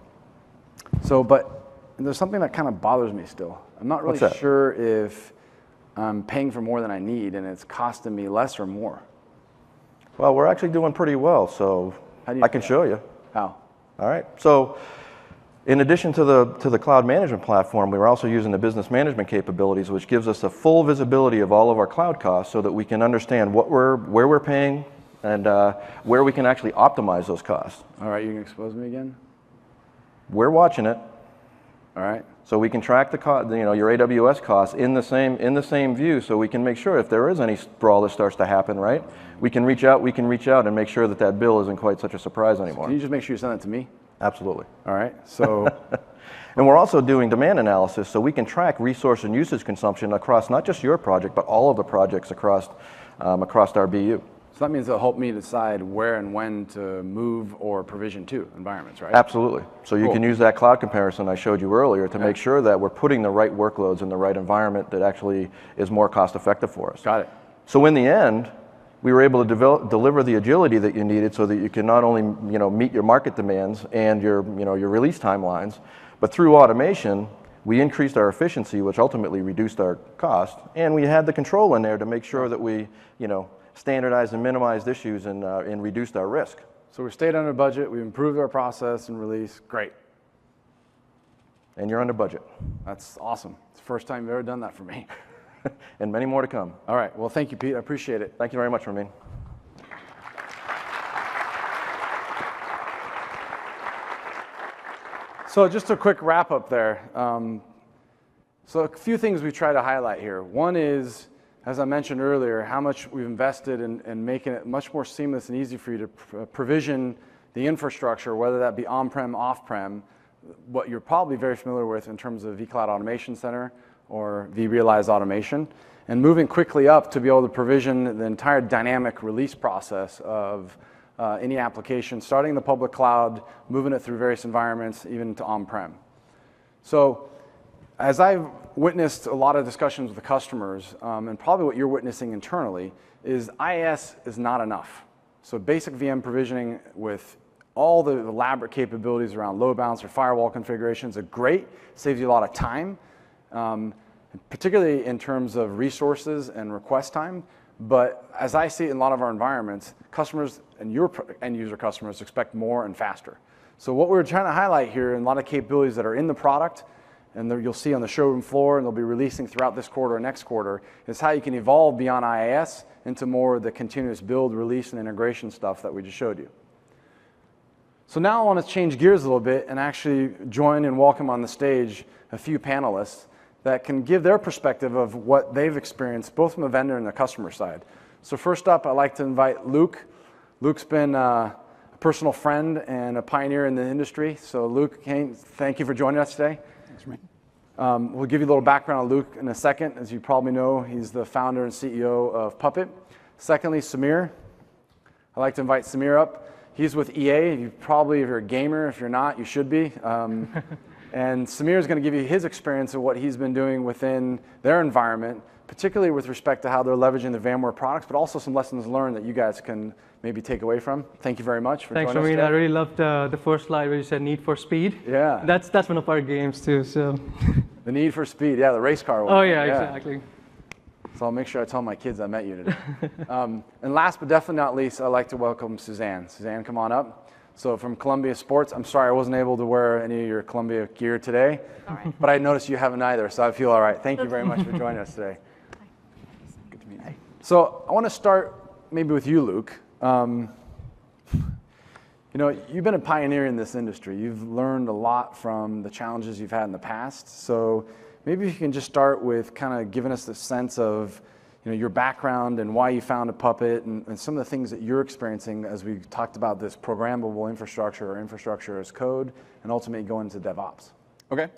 So, but there's something that kind of bothers me still. I'm not really What's that? sure if I'm paying for more than I need, and it's costing me less or more? Well, we're actually doing pretty well, so How do you I can show you. How? All right. So in addition to the cloud management platform, we were also using the business management capabilities, which gives us a full visibility of all of our cloud costs so that we can understand where we're paying and where we can actually optimize those costs. All right, you can expose me again? We're watching it, All right. so we can track your AWS costs in the same view, so we can make sure if there is any sprawl that starts to happen, right? We can reach out and make sure that bill isn't quite such a surprise anymore. Can you just make sure you send it to me? Absolutely. All right, so And we're also doing demand analysis, so we can track resource and usage consumption across not just your project, but all of the projects across our BU. so that means it'll help me decide where and when to move or provision to environments, right? Absolutely. So you Cool. can use that cloud comparison I showed you earlier to make sure that we're putting the right workloads in the right environment that actually is more cost effective for us. Got it. So in the end, we were able to deliver the agility that you needed so that you can not only meet your market demands and your release timelines, but through automation, we increased our efficiency, which ultimately reduced our cost, and we had the control in there to make sure that we standardized and minimized issues and reduced our risk. So we stayed under budget, we improved our process and release. Great. And you're under budget. That's awesome. It's the first time you've ever done that for me. And many more to come. All right, well, thank you, Pete. I appreciate it. Thank you very much, Ramin. So just a quick wrap up there. So a few things we try to highlight here. One is, as I mentioned earlier, how much we've invested in making it much more seamless and easy for you to provision the infrastructure, whether that be on-prem, off-prem, what you're probably very familiar with in terms of vCloud Automation Center or vRealize Automation, and moving quickly up to be able to provision the entire dynamic release process of any application, starting in the public cloud, moving it through various environments, even to on-prem. So as I've witnessed a lot of discussions with the customers, and probably what you're witnessing internally, is IaaS is not enough. So basic VM provisioning with all the elaborate capabilities around load balancer, firewall configurations are great, saves you a lot of time, particularly in terms of resources and request time. But as I see it in a lot of our environments, customers and your end user customers expect more and faster. So what we're trying to highlight here, and a lot of capabilities that are in the product, and you'll see on the showroom floor, and they'll be releasing throughout this quarter and next quarter, is how you can evolve beyond IaaS into more of the continuous build, release, and integration stuff that we just showed you. So now I want to change gears a little bit and actually join and welcome on the stage a few panelists that can give their perspective of what they've experienced, both from the vendor and the customer side. So first up, I'd like to invite Luke. Luke's been a personal friend and a pioneer in the industry. So Luke, thank you for joining us today. Thanks, Ramin. We'll give you a little background on Luke in a second. As you probably know, he's the founder and CEO of Puppet. Secondly, Samir. I'd like to invite Samir up. He's with EA. If you're a gamer, if you're not, you should be. And Samir is going to give you his experience of what he's been doing within their environment, particularly with respect to how they're leveraging the VMware products, but also some lessons learned that you guys can maybe take away from. Thank you very much for joining us. Thanks, Ramin. today. I really loved the first slide where you said Need for Speed. Yeah. That's one of our games too. So. The Need for Speed, yeah, the race car one. Oh yeah, exactly. So I'll make sure I tell my kids I met you today. And last but definitely not least, I'd like to welcome Suzanne. Suzanne, come on up. So from Columbia Sports, I'm sorry I wasn't able to wear any of your Columbia gear today, but I noticed you haven't either, so I feel all right. Thank you very much for joining us today. Good to meet you. So I want to start maybe with you, Luke. You've been a pioneer in this industry. You've learned a lot from the challenges you've had in the past. So maybe if you can just start with kind of giving us the sense of your background and why you founded Puppet and some of the things that you're experiencing as we talked about this programmable infrastructure or infrastructure as code and ultimately going into DevOps. Okay.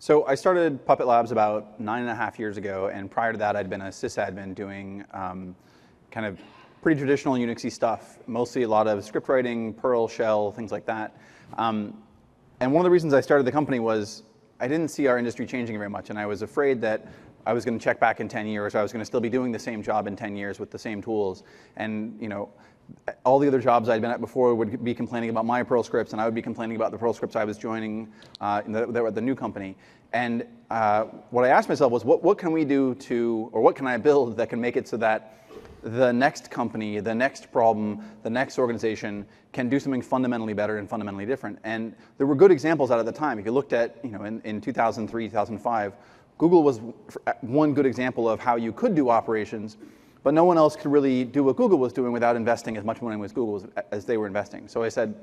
So I started Puppet Labs about 9.5 years ago, and prior to that I'd been a sysadmin doing kind of pretty traditional Unixy stuff, mostly a lot of script writing, Perl, Shell, things like that. And one of the reasons I started the company was I didn't see our industry changing very much, and I was afraid that I was going to check back in 10 years, or I was going to still be doing the same job in 10 years with the same tools. And all the other jobs I'd been at before would be complaining about my Perl scripts, and I would be complaining about the Perl scripts I was joining at the new company. And what I asked myself was, what can we do to, or what can I build that can make it so that the next company, the next problem, the next organization can do something fundamentally better and fundamentally different? And there were good examples out at the time. If you looked at, in 2003, 2005, Google was one good example of how you could do operations, but no one else could really do what Google was doing without investing as much money as Google as they were investing. So I said,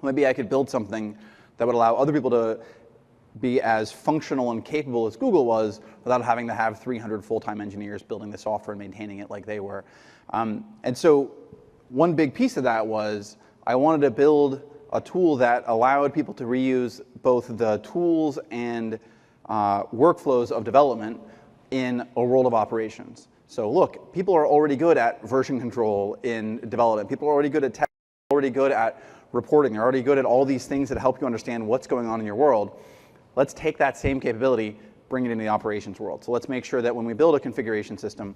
maybe I could build something that would allow other people to be as functional and capable as Google was without having to have 300 full-time engineers building the software and maintaining it like they were. And so one big piece of that was I wanted to build a tool that allowed people to reuse both the tools and workflows of development in a world of operations. So look, people are already good at version control in development. People are already good at tech, already good at reporting. They're already good at all these things that help you understand what's going on in your world. Let's take that same capability, bring it into the operations world. So let's make sure that when we build a configuration system,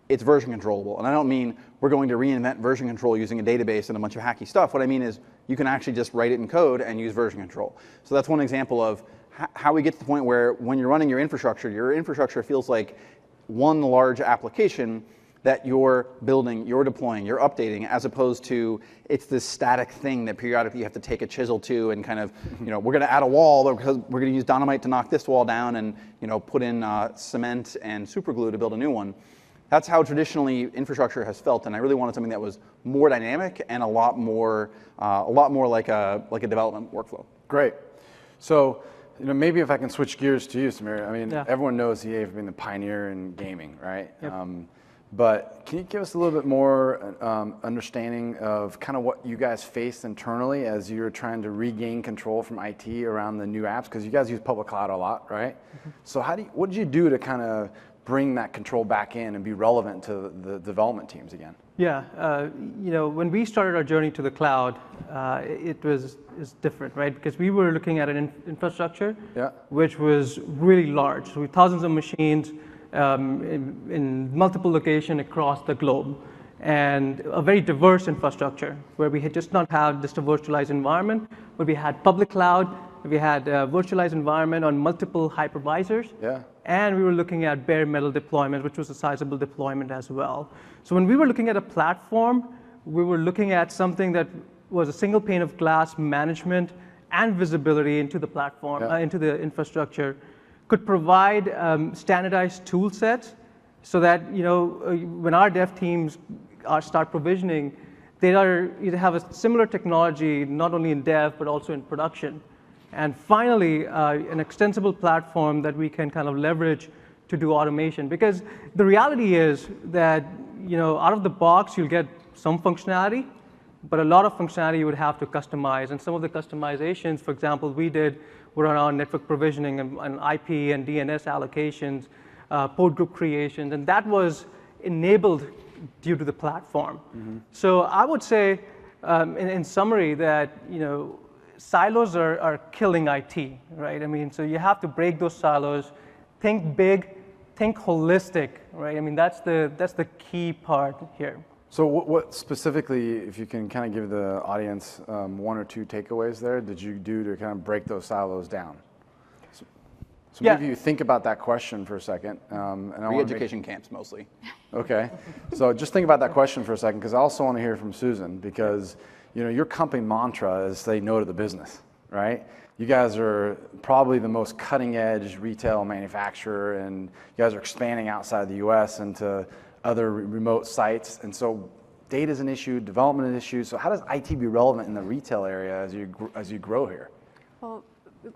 it's version controllable. And I don't mean we're going to reinvent version control using a database and a bunch of hacky stuff. What I mean is you can actually just write it in code and use version control. So that's one example of how we get to the point where when you're running your infrastructure feels like one large application that you're building, you're deploying, you're updating, as opposed to it's this static thing that periodically you have to take a chisel to and kind of, we're going to add a wall because we're going to use dynamite to knock this wall down and, put in cement and super glue to build a new one. That's how traditionally infrastructure has felt, and I really wanted something that was more dynamic and a lot more like a development workflow. Great. So, maybe if I can switch gears to you, Samir. I mean, Yeah. everyone knows EA for being the pioneer in gaming, right? Yep. But can you give us a little bit more understanding of kind of what you guys faced internally as you were trying to regain control from IT around the new apps? Because you guys use public cloud a lot, right? Mm-hmm. So what did you do to kind of bring that control back in and be relevant to the development teams again? Yeah, when we started our journey to the cloud, it's different, right? Because we were looking at an infrastructure which was really large, so with thousands of machines in multiple locations across the globe, and a very diverse infrastructure where we had just not had just a virtualized environment, but we had public cloud, we had a virtualized environment on multiple hypervisors. Yeah. And we were looking at bare metal deployment, which was a sizable deployment as well. So when we were looking at a platform, we were looking at something that was a single pane of glass management and visibility into the platform, into the infrastructure, could provide standardized tool sets so that when our dev teams start provisioning, they either have a similar technology, not only in dev, but also in production. And finally, an extensible platform that we can kind of leverage to do automation. Because the reality is that, out of the box, you'll get some functionality, but a lot of functionality you would have to customize. And some of the customizations, for example, we did were around network provisioning and IP and DNS allocations, port group creations, and that was enabled due to the platform. Mm-hmm. So I would say, in summary, that, silos are killing IT, right? I mean, so you have to break those silos, think big, think holistic, right? I mean, that's the key part here. So what specifically, if you can kind of give the audience one or two takeaways there, did you do to kind of break those silos down? So maybe you think about that question for a second. Re-education camps mostly. Okay, so just think about that question for a second, because I also want to hear from Susan, because your company mantra is say no to the business, right? You guys are probably the most cutting edge retail manufacturer, and you guys are expanding outside the US into other remote sites. And so data is an issue, development is an issue. So how does IT be relevant in the retail area as you grow here? Well,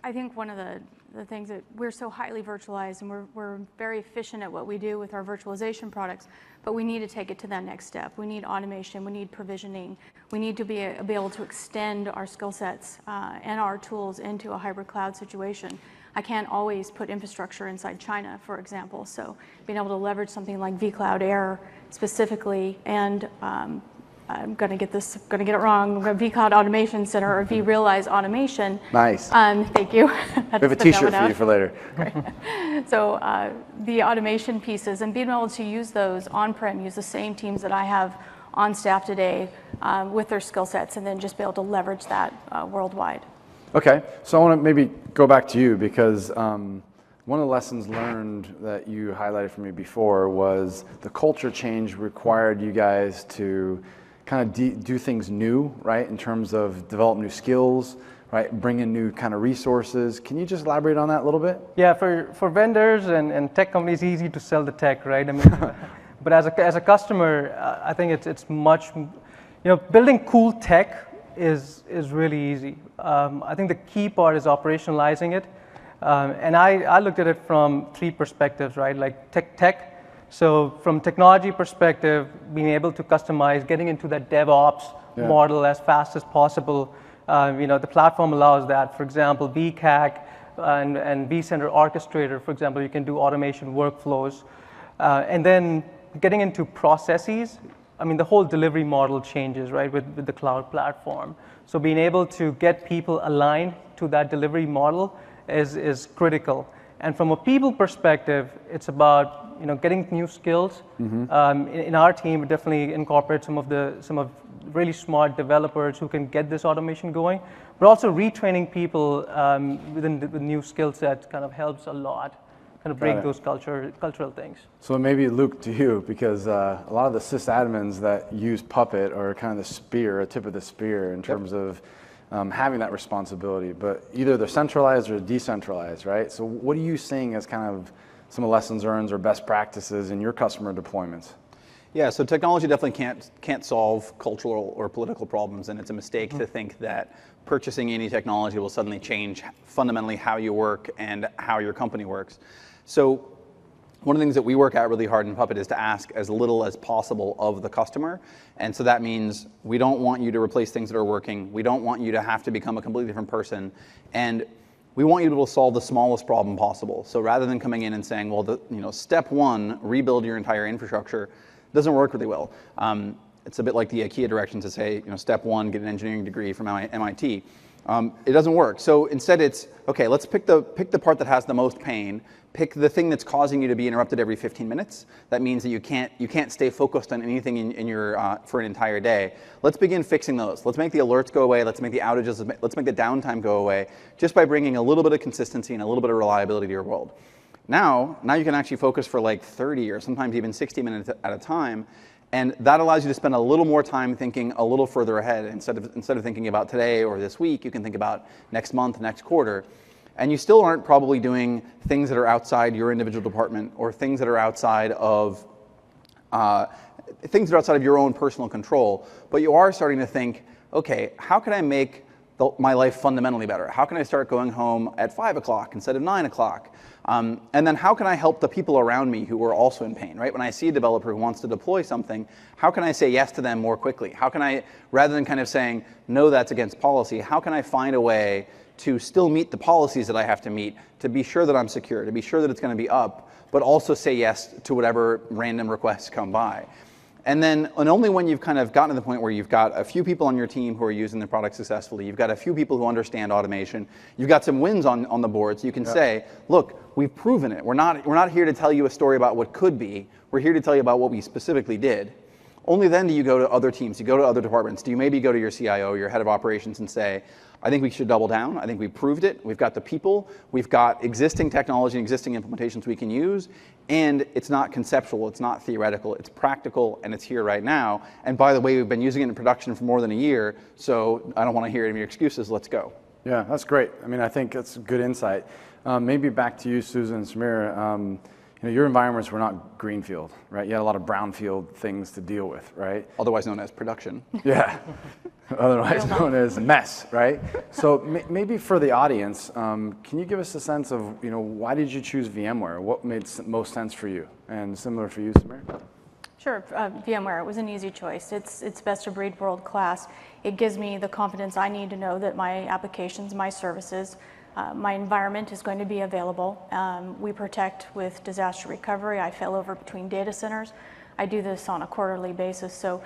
I think one of the things that we're so highly virtualized, and we're very efficient at what we do with our virtualization products, but we need to take it to that next step. We need automation, we need provisioning, we need to be able to extend our skill sets and our tools into a hybrid cloud situation. I can't always put infrastructure inside China, for example, so being able to leverage something like vCloud Air specifically, and I'm going to get it wrong, vCloud Automation Center, or vRealize Automation. Nice. Thank you. We have a t-shirt for you for later. Great. So the automation pieces, and being able to use those on-prem, use the same teams that I have on staff today with their skill sets, and then just be able to leverage that worldwide. Okay, so I want to maybe go back to you because one of the lessons learned that you highlighted for me before was the culture change required you guys to kind of do things new, right? In terms of develop new skills, right? Bring in new kind of resources. Can you just elaborate on that a little bit? Yeah, for vendors and tech companies, easy to sell the tech, right? I mean, but as a customer, I think it's much, building cool tech is really easy. I think the key part is operationalizing it. And I looked at it from 3 perspectives, right? Like tech. So from technology perspective, being able to customize, getting into that DevOps model as fast as possible. The platform allows that. For example, VCAC and vCenter Orchestrator, for example, you can do automation workflows. And then getting into processes, I mean, the whole delivery model changes, right, with the cloud platform. So being able to get people aligned to that delivery model is critical. And from a people perspective, it's about getting new skills. In our team, we definitely incorporate some of really smart developers who can get this automation going, but also retraining people with new skill sets kind of helps a lot. Kind of break those cultural things. So maybe Luke, to you, because a lot of the sysadmins that use Puppet are kind of the spear, a tip of the spear in terms of having that responsibility, but either they're centralized or decentralized, right? So what are you seeing as kind of some of the lessons learned or best practices in your customer deployments? Yeah, so technology definitely can't solve cultural or political problems, and it's a mistake to think that purchasing any technology will suddenly change fundamentally how you work and how your company works. So one of the things that we work at really hard in Puppet is to ask as little as possible of the customer. And so that means we don't want you to replace things that are working. We don't want you to have to become a completely different person. And we want you to be able to solve the smallest problem possible. So rather than coming in and saying, well, step 1, rebuild your entire infrastructure, doesn't work really well. It's a bit like the IKEA directions that say, step 1, get an engineering degree from MIT. It doesn't work. So instead it's, okay, let's pick the part that has the most pain, pick the thing that's causing you to be interrupted every 15 minutes. That means that you can't stay focused on anything in your, for an entire day. Let's begin fixing those. Let's make the alerts go away. Let's make the outages, let's make the downtime go away, just by bringing a little bit of consistency and a little bit of reliability to your world. Now you can actually focus for like 30 or sometimes even 60 minutes at a time. And that allows you to spend a little more time thinking a little further ahead. Instead of thinking about today or this week, you can think about next month, next quarter. And you still aren't probably doing things that are outside your individual department or things that are outside of your own personal control. But you are starting to think, okay, how can I make my life fundamentally better? How can I start going home at 5 o'clock instead of 9 o'clock? And then how can I help the people around me who are also in pain, right? When I see a developer who wants to deploy something, how can I say yes to them more quickly? How can I, rather than kind of saying, no, that's against policy, how can I find a way to still meet the policies that I have to meet, to be sure that I'm secure, to be sure that it's going to be up, but also say yes to whatever random requests come by? And only when you've kind of gotten to the point where you've got a few people on your team who are using the product successfully, you've got a few people who understand automation, you've got some wins on the board, so you can say, look, we've proven it. We're not here to tell you a story about what could be. We're here to tell you about what we specifically did. Only then do you go to other teams, you go to other departments. Do you maybe go to your CIO, your head of operations, and say, I think we should double down. I think we proved it. We've got the people. We've got existing technology and existing implementations we can use. And it's not conceptual. It's not theoretical. It's practical, and it's here right now. And by the way, we've been using it in production for more than a year, so I don't want to hear any of your excuses. Let's go. Yeah, that's great. I mean, I think that's good insight. Maybe back to you, Susan and Samir. Your environments were not greenfield, right? You had a lot of brownfield things to deal with, right? Otherwise known as production. Yeah, otherwise known as mess, right? So maybe for the audience, can you give us a sense of, why did you choose VMware? What made most sense for you? And similar for you, Samir? Sure, VMware, it was an easy choice. It's best of breed, world class. It gives me the confidence I need to know that my applications, my services, my environment is going to be available. We protect with disaster recovery. I fail over between data centers. I do this on a quarterly basis. So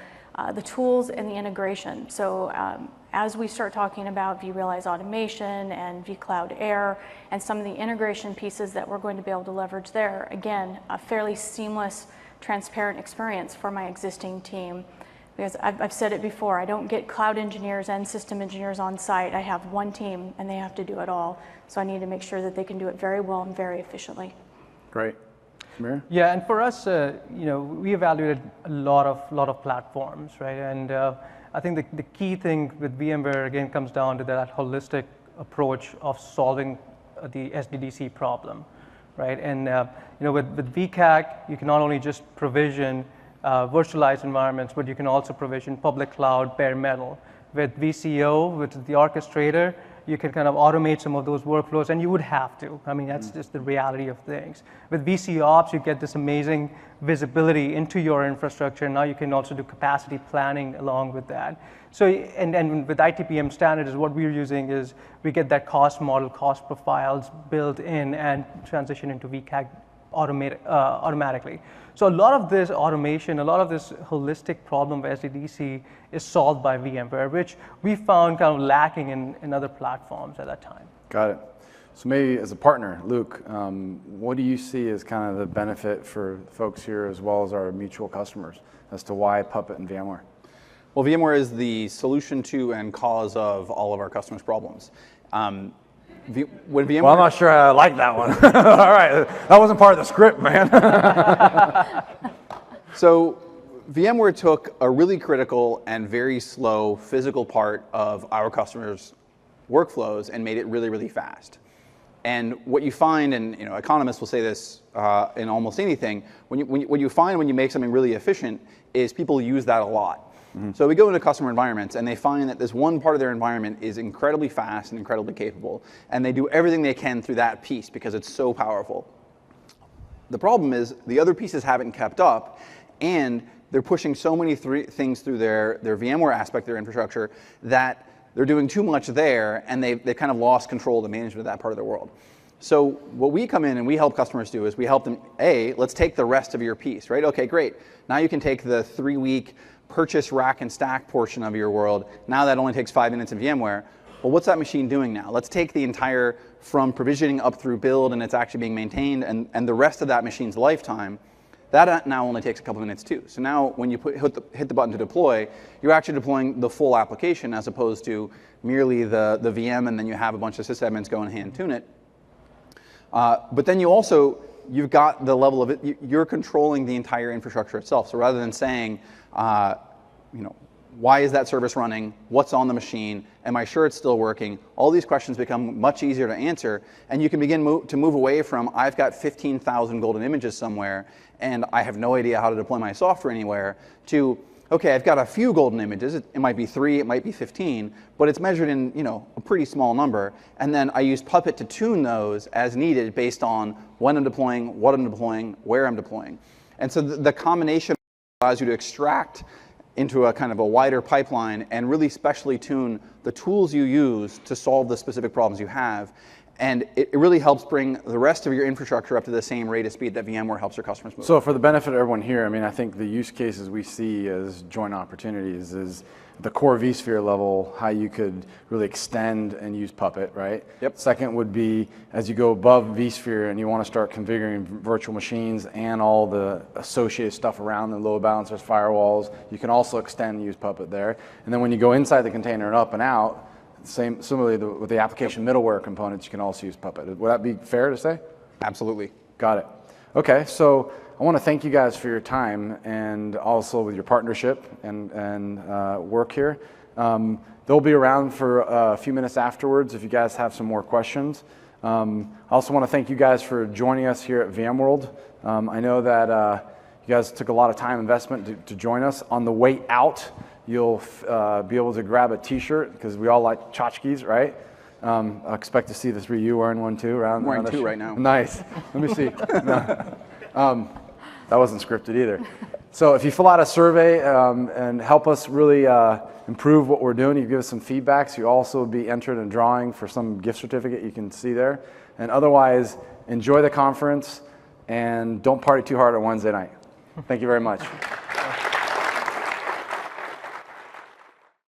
the tools and the integration. So as we start talking about vRealize Automation and vCloud Air and some of the integration pieces that we're going to be able to leverage there, again, a fairly seamless, transparent experience for my existing team. Because I've said it before, I don't get cloud engineers and system engineers on site. I have one team and they have to do it all. So I need to make sure that they can do it very well and very efficiently. Great. Samir? Yeah, and for us, we evaluated a lot of platforms, right? And I think the key thing with VMware again comes down to that holistic approach of solving the SDDC problem, right? And with VCAG, you can not only just provision virtualized environments, but you can also provision public cloud, bare metal. With VCO, with the orchestrator, you can kind of automate some of those workflows, and you would have to. I mean, that's just the reality of things. With VCOps, you get this amazing visibility into your infrastructure, and now you can also do capacity planning along with that. So, and with ITPM standards, what we're using is we get that cost model, cost profiles built in and transition into VCAG automatically. So a lot of this automation, a lot of this holistic problem of SDDC is solved by VMware, which we found kind of lacking in other platforms at that time. Got it. So maybe as a partner, Luke, what do you see as kind of the benefit for folks here as well as our mutual customers as to why Puppet and VMware? Well, VMware is the solution to and cause of all of our customers' problems. When VMware, Well, I'm not sure I like that one. All right, that wasn't part of the script, man. So VMware took a really critical and very slow physical part of our customers' workflows and made it really, really fast. And what you find, and economists will say this in almost anything, what you find when you make something really efficient is people use that a lot. So we go into customer environments and they find that this one part of their environment is incredibly fast and incredibly capable, and they do everything they can through that piece because it's so powerful. The problem is the other pieces haven't kept up, and they're pushing so many things through their VMware aspect of their infrastructure that they're doing too much there, and they've kind of lost control of the management of that part of their world. So what we come in and we help customers do is we help them, let's take the rest of your piece, right? Okay, great. Now you can take the 3-week purchase rack and stack portion of your world. Now that only takes 5 minutes in VMware. Well, what's that machine doing now? Let's take the entire, from provisioning up through build and it's actually being maintained, and the rest of that machine's lifetime. That now only takes a couple minutes too. So now when you hit the button to deploy, you're actually deploying the full application as opposed to merely the VM, and then you have a bunch of sysadmins go and hand tune it. But then you've got the level of it, you're controlling the entire infrastructure itself. So rather than saying, why is that service running? What's on the machine? Am I sure it's still working? All these questions become much easier to answer, and you can begin to move away from, I've got 15,000 golden images somewhere, and I have no idea how to deploy my software anywhere, to, okay, I've got a few golden images. It might be 3, it might be 15, but it's measured in a pretty small number, and then I use Puppet to tune those as needed based on when I'm deploying, what I'm deploying, where I'm deploying. And so the combination allows you to extract into a kind of a wider pipeline and really specially tune the tools you use to solve the specific problems you have. And it really helps bring the rest of your infrastructure up to the same rate of speed that VMware helps your customers move. So for the benefit of everyone here, I mean, I think the use cases we see as joint opportunities is the core vSphere level, how you could really extend and use Puppet, right? Yep. Second would be as you go above vSphere and you want to start configuring virtual machines and all the associated stuff around the load balancers, firewalls, you can also extend and use Puppet there. And then when you go inside the container and up and out, similarly with the application middleware components, you can also use Puppet. Would that be fair to say? Absolutely. Got it. Okay, so I want to thank you guys for your time and also with your partnership and work here. They'll be around for a few minutes afterwards if you guys have some more questions. I also want to thank you guys for joining us here at VMworld. I know that you guys took a lot of time investment to join us. On the way out, you'll be able to grab a t-shirt because we all like tchotchkes, right? I expect to see the 3 of you wearing one too. I'm wearing 2 right now. Nice. Let me see. No. That wasn't scripted either. So if you fill out a survey and help us really improve what we're doing, you give us some feedbacks, you also will be entered in drawing for some gift certificate you can see there. And otherwise, enjoy the conference and don't party too hard on Wednesday night. Thank you very much.